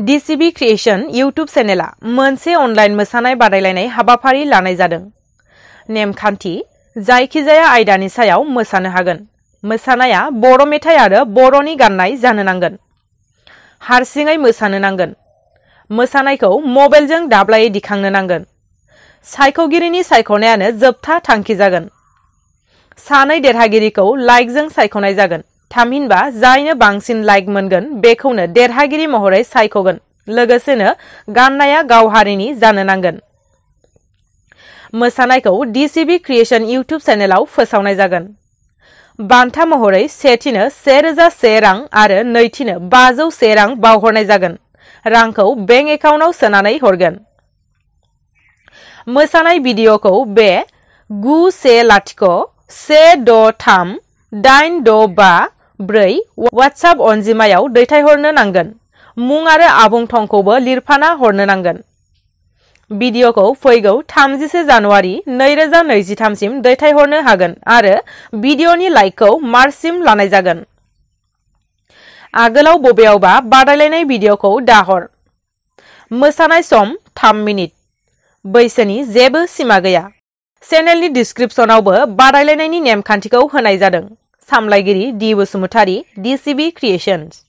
DCB creation YouTube चेनेला मोनसे online मोसानाय बादायलायनाय हाबाफारि लानाय जादों। नेमखान्थि जायखिजाया आयदानि सायाव मोसानो हागोन। मोसानाया बर' मेथाइ आरो बर'नि गाननाय जानो नांगोन। हारसिङै मोसानो नांगोन। मोसानायखौ मबाइलजों दाब्लायै दिखांनो नांगोन। सायख'गिरिनि सायख'नायानो जोबथा थांखि जागोन। सानै देरहागिरिखौ लाइकजों सायख'नाय जागोन। थामहिनबा जायनो बांसिन लाइक मोनगोन बेखौनो देरहागिरि महरै सायख'गोन। लोगोसेनो गाननाया गाव हारिनि जानो नांगोन। मोसानायखौ DCB क्रिएशन यूट्यूब चेनेलाव फोसावनाय जागोन। बान्था महरै सेथिनो 1001 रां आरो नैथिनो 501 रां बावहरनाय जागोन। रांखौ बेंक एकाउन्टाव सोनानै हरगोन। मोसानाय भिडिअखौ बे 9101638654 WhatsApp अनजिमायाव दैथायहरनो नांगोन। मुं आरो आबुं थंखौबो लिरफाना हरनो नांगोन। भिडिअखौ फैगौ 30 जानुवारि 2023 सिम दैथायहरनो हागोन आरो भिडिअनि लाइकखौ मार्चसिम लानाय जागोन। आगोलाव बबेयावबा बादायलायनाय भिडिअखौ दाहर। मोसानाय सम 3 मिनिट। बैसोनि जेबो सिमा गैया। चेनेलनि डिस्क्रिप्शनावबो बादायलायनायनि नेमखान्थिखौ होनाय जादों। सामलायगिरि डी बसुमतारी, DCB क्रिएशन्स।